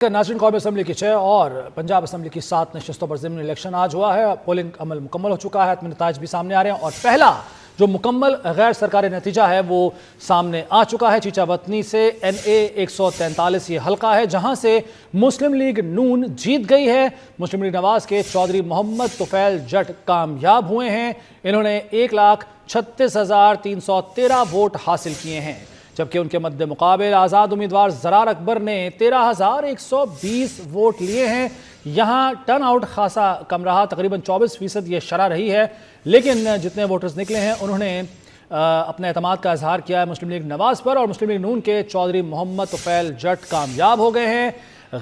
नाज़रीन, कौमी असम्बली की 6 और पंजाब असम्बली की 7 नशस्तों पर ज़िमनी इलेक्शन आज हुआ है। पोलिंग अमल मुकम्मल हो चुका है, नताज भी सामने आ रहे हैं और पहला जो मुकम्मल गैर सरकारी नतीजा है वो सामने आ चुका है। चीचा वतनी से NA 143 ये हल्का है जहां से मुस्लिम लीग नून जीत गई है। मुस्लिम लीग नवाज के चौधरी मोहम्मद तुफैल जट कामयाब हुए हैं। इन्होंने 1,36,313 वोट हासिल किए हैं, जबकि उनके मद्दे मुकाबले आज़ाद उम्मीदवार ज़रार अकबर ने 13,120 वोट लिए हैं। यहाँ टर्न आउट खासा कम रहा, तकरीबन 24% ये शरह रही है, लेकिन जितने वोटर्स निकले हैं उन्होंने अपने एतमाद का इजहार किया है मुस्लिम लीग नवाज पर और मुस्लिम लीग नून के चौधरी मोहम्मद तुफैल जट कामयाब हो गए हैं।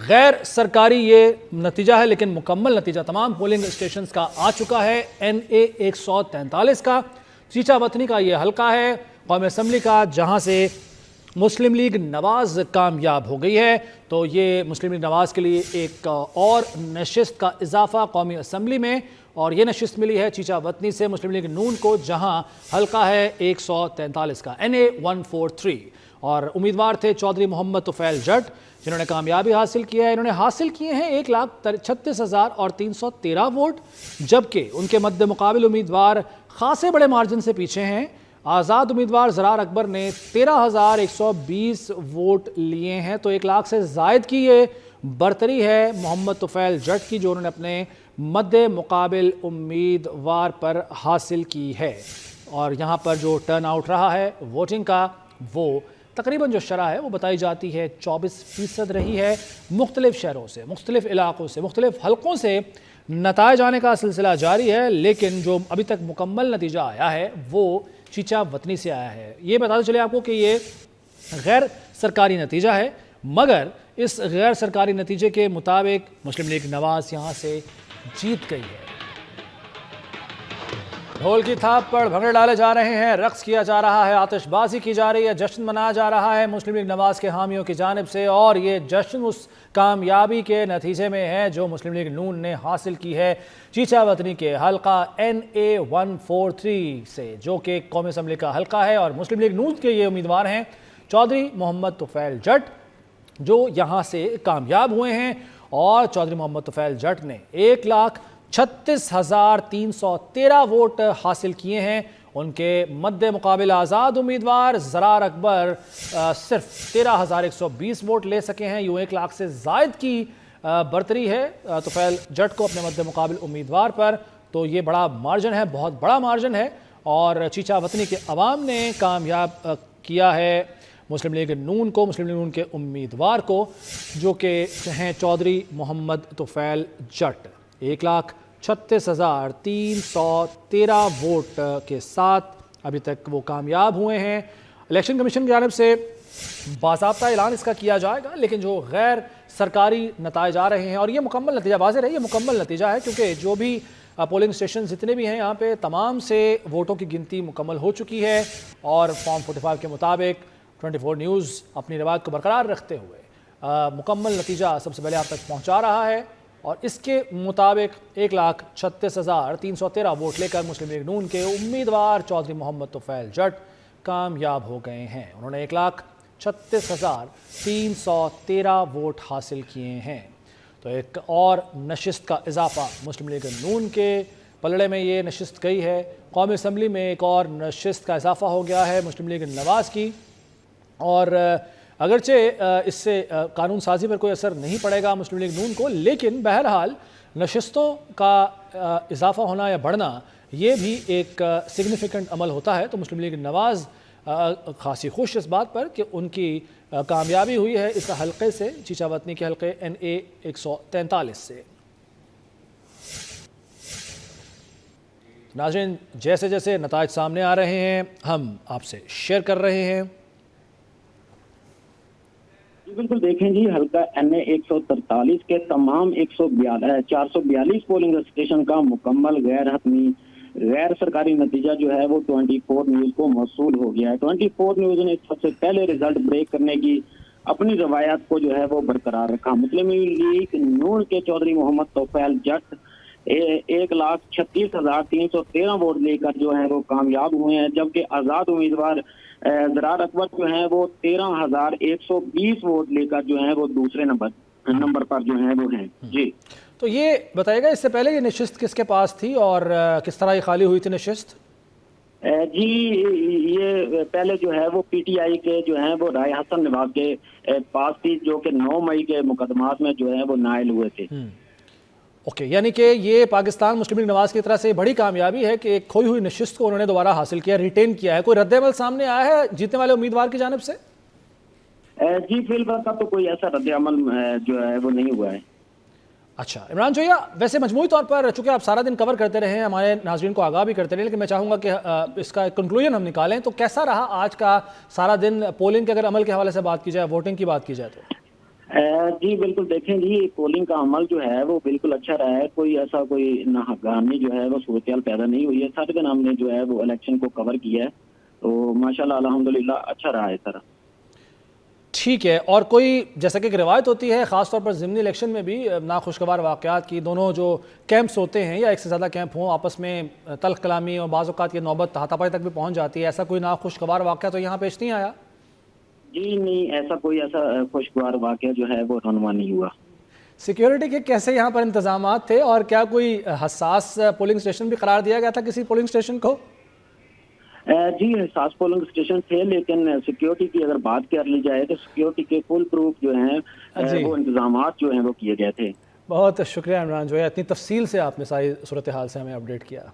गैर सरकारी ये नतीजा है, लेकिन मुकम्मल नतीजा तमाम पोलिंग स्टेशन का आ चुका है। NA 143 का चीचा वतनी का ये हल्का है कौमी असम्बली का, जहाँ से मुस्लिम लीग नवाज कामयाब हो गई है। तो ये मुस्लिम लीग नवाज के लिए एक और नशिस्त का इजाफा कौमी असम्बली में, और ये नशिस्त मिली है चीचा वतनी से मुस्लिम लीग नून को, जहां हल्का है 143 का NA 143 और उम्मीदवार थे चौधरी मोहम्मद तुफैल जट, जिन्होंने कामयाबी हासिल किया है। इन्होंने हासिल किए हैं 1,36,313 वोट, जबकि उनके मद्दे मुकाबिल उम्मीदवार खासे बड़े मार्जिन से पीछे हैं। आज़ाद उम्मीदवार ज़रार अकबर ने 13,120 वोट लिए हैं, तो 1 लाख से ज़ायद की ये बरतरी है मोहम्मद तुफैल जट की, जो उन्होंने अपने मद्दे मुकाबिल उम्मीदवार पर हासिल की है। और यहाँ पर जो टर्न आउट रहा है वोटिंग का, वो तकरीबन जो शरह है वो बताई जाती है 24% रही है। मुख्तलिफ शहरों से, मुख्तलिफ इलाकों से, मुख्तलिफ हलकों से नताइज आने का सिलसिला जारी है, लेकिन जो अभी तक मुकम्मल नतीजा आया है वो चीचा वतनी से आया है। ये बताते चले आपको कि ये गैर सरकारी नतीजा है, मगर इस गैर सरकारी नतीजे के मुताबिक मुस्लिम लीग नवाज यहाँ से जीत गई है। ढोल की थाप पर भंगड़े डाले जा रहे हैं, रक्स किया जा रहा है, आतिशबाजी की जा रही है, जश्न मनाया जा रहा है मुस्लिम लीग नवाज के हामियों की जानिब से, और ये जश्न उस कामयाबी के नतीजे में है जो मुस्लिम लीग नून ने हासिल की है चीचा वतनी के हल्का NA 143 से, जो कि कौमी असम्बली का हल्का है। और मुस्लिम लीग नून के ये उम्मीदवार हैं चौधरी मोहम्मद तुफैल जट, जो यहाँ से कामयाब हुए हैं। और चौधरी मोहम्मद तुफैल जट ने 1,36,313 वोट हासिल किए हैं। उनके मद्दे मुकाबिल आज़ाद उम्मीदवार ज़रार अकबर सिर्फ 13,120 वोट ले सके हैं। यूँ 1 लाख से ज़ायद की बरतरी है तुफैल जट को अपने मद्दे मुकाबिल उम्मीदवार पर, तो ये बड़ा मार्जिन है, बहुत बड़ा मार्जिन है। और चीचा वतनी के अवाम ने कामयाब किया है मुस्लिम लीग नून को, मुस्लिम लीग नून के उम्मीदवार को, जो कि हैं चौधरी मोहम्मद तुफैल जट। 1,36,313 वोट के साथ अभी तक वो कामयाब हुए हैं। इलेक्शन कमीशन की जानिब से बाज़ाब्ता ऐलान इसका किया जाएगा, लेकिन जो गैर सरकारी नताइज आ रहे हैं, और ये मुकम्मल नतीजा वाज़ेह है, ये मुकम्मल नतीजा है, क्योंकि जो भी पोलिंग स्टेशन जितने भी हैं यहाँ पे तमाम से वोटों की गिनती मुकम्मल हो चुकी है। और फॉर्म 45 के मुताबिक 24 न्यूज़ अपनी रवायत को बरकरार रखते हुए मुकम्मल नतीजा सबसे पहले आप तक पहुँचा रहा है, और इसके मुताबिक 1,36,313 वोट लेकर मुस्लिम लीग नून के उम्मीदवार चौधरी मोहम्मद तुफैल जट कामयाब हो गए हैं। उन्होंने 1,36,313 वोट हासिल किए हैं। तो एक और नशिस्त का इजाफा मुस्लिम लीग नून के पलड़े में ये नशिस्त गई है। कौमी असम्बली में एक और नशिस्त का इजाफा हो गया है मुस्लिम लीग नवाज की, और अगरचे इससे कानून साजी पर कोई असर नहीं पड़ेगा मुस्लिम लीग नून को, लेकिन बहरहाल नशिस्तों का इजाफा होना या बढ़ना ये भी एक सिग्निफिकेंट अमल होता है। तो मुस्लिम लीग नवाज खासी खुश इस बात पर कि उनकी कामयाबी हुई है इस हल्के से, चीचा वतनी के हल्के NA 143 से। नाज़रीन, जैसे जैसे नताइज सामने आ रहे हैं हम आपसे शेयर कर रहे हैं। बिल्कुल देखें जी, हल्का NA 143 के तमाम 442 पोलिंग स्टेशन का मुकम्मल गैर सरकारी नतीजा जो है वो 24 न्यूज को मौसूल हो गया है। 24 न्यूज ने सबसे पहले रिजल्ट ब्रेक करने की अपनी रवायत को जो है वो बरकरार रखा। मुस्लिम लीग नून के चौधरी मोहम्मद तुफैल जट 1,36,313 वोट लेकर जो है वो कामयाब हुए हैं, जबकि आज़ाद उम्मीदवार ज़रार अकबर जो है वो 13,120 वोट लेकर जो है वो दूसरे नंबर नंबर पर जो है वो हैं जी। तो ये बताइएगा, इससे पहले ये नशिस्त किसके पास थी और किस तरह ये खाली हुई थी नशिस्त? जी, ये पहले जो है वो पीटीआई के जो है वो राय हसन नवाब के पास थी, जो कि 9 मई के मुकदमात में जो है वो नाइल हुए थे। ओके, यानी कि ये पाकिस्तान मुस्लिम लीग नवाज की तरफ से बड़ी कामयाबी है कि एक खोई हुई नशिस्त को उन्होंने दोबारा हासिल किया, रिटेन किया है। कोई रद्द-ए-अमल सामने आया है जीतने वाले उम्मीदवार की जानिब से? जी, फिलहाल का तो कोई ऐसा रद्द-ए-अमल जो है वो नहीं हुआ है। अच्छा इमरान जोया, वैसे मजमूई तौर पर चूंकि आप सारा दिन कवर करते रहे हैं, हमारे नाज़रीन को आगाह भी करते रहे, लेकिन मैं चाहूँगा कि इसका एक कंक्लूजन हम निकालें। तो कैसा रहा आज का सारा दिन पोलिंग के, अगर अमल के हवाले से बात की जाए, वोटिंग की बात की जाए तो? जी बिल्कुल, देखें जी, पोलिंग का अमल जो है वो बिल्कुल अच्छा रहा है। कोई ऐसा कोई नाहगानी जो है वो सूरत पैदा नहीं हुई है। सारे दिन हमने जो है वो इलेक्शन को कवर किया है, तो माशाल्लाह अल्हम्दुलिल्लाह अच्छा रहा है सर। ठीक है, और कोई जैसा कि एक रिवायत होती है ख़ासतौर पर ज़िमनी इलेक्शन में भी नाखुशगवार वाक़यात की, दोनों जो कैंप्स होते हैं या एक से ज़्यादा कैंप हों, आपस में तल्ख़ कलामी और बाज़ औक़ात ये नौबत हाथापाई तक भी पहुँच जाती है, ऐसा कोई नाखुशगवार वाक़या तो यहाँ पेश नहीं आया? जी नहीं, ऐसा कोई ऐसा खुशगवार वाक़या जो है वो रनवा नहीं हुआ। सिक्योरिटी के कैसे यहाँ पर इंतजामात थे, और क्या कोई हसास पोलिंग स्टेशन भी करार दिया गया था किसी पोलिंग स्टेशन को? जी, सास पोलिंग स्टेशन थे, लेकिन सिक्योरिटी की अगर बात कर ली जाए तो सिक्योरिटी के फुल प्रूफ जो हैं वो इंतजामात जो हैं वो किए गए थे। बहुत शुक्रिया इमरान जोया, इतनी तफसील से आपने सारी सूरत हाल से हमें अपडेट किया।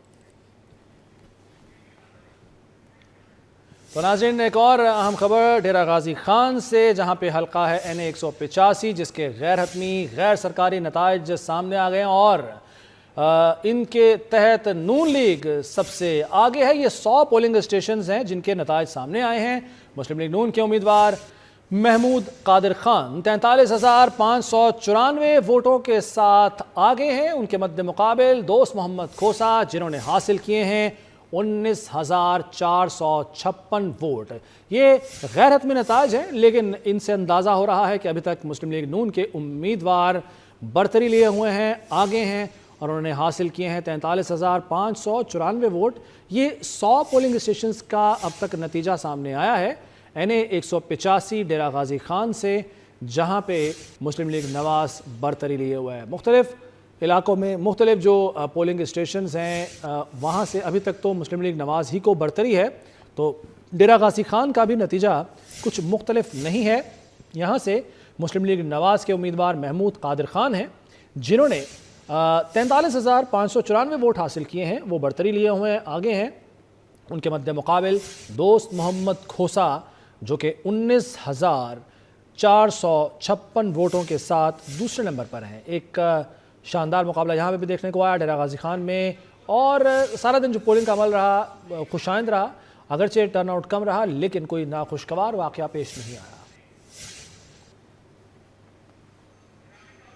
तो नाज़रीन, एक और अहम खबर डेरा गाजी खान से, जहाँ पे हल्का है NA 185, जिसके गैर हतमी गैर सरकारी नताइज सामने आ गए हैं और इनके तहत नून लीग सबसे आगे है। ये 100 पोलिंग स्टेशन हैं जिनके नताइज सामने आए हैं। मुस्लिम लीग नून के उम्मीदवार महमूद कादिर खान 43,594 वोटों के साथ आगे हैं। उनके मद्दे मुकाबिल दोस्त मोहम्मद खोसा, जिन्होंने हासिल किए हैं 19,456 वोट। ये गैर हतमी नताइज हैं, लेकिन इनसे अंदाज़ा हो रहा है कि अभी तक मुस्लिम लीग नून के उम्मीदवार बरतरी लिए हुए हैं, आगे हैं, और उन्होंने हासिल किए हैं 43,594 वोट। ये 100 पोलिंग स्टेशंस का अब तक नतीजा सामने आया है। NA 185 डेरा गाजी खान से, जहाँ पे मुस्लिम लीग नवाज बरतरी लिए हुआ है। मुख्तलिफ इलाकों में मुख्तलिफ जो पोलिंग स्टेशंस हैं, वहाँ से अभी तक तो मुस्लिम लीग नवाज ही को बरतरी है। तो डेरा गाजी खान का भी नतीजा कुछ मुख्तलिफ नहीं है। यहाँ से मुस्लिम लीग नवाज के उम्मीदवार महमूद कादिर खान हैं, जिन्होंने 43,594 वोट हासिल किए हैं, वो बरतरी लिए हुए हैं, आगे हैं। उनके मद्दे मुकाबिल दोस्त मोहम्मद खोसा, जो कि 19,456 वोटों के साथ दूसरे नंबर पर हैं। एक शानदार मुकाबला यहाँ पे भी देखने को आया डेरा गाजी खान में, और सारा दिन जो पोलिंग का अमल रहा खुशाइंद रहा, अगरचे टर्नआउट कम रहा, लेकिन कोई नाखुशगवार वाक़या पेश नहीं आया।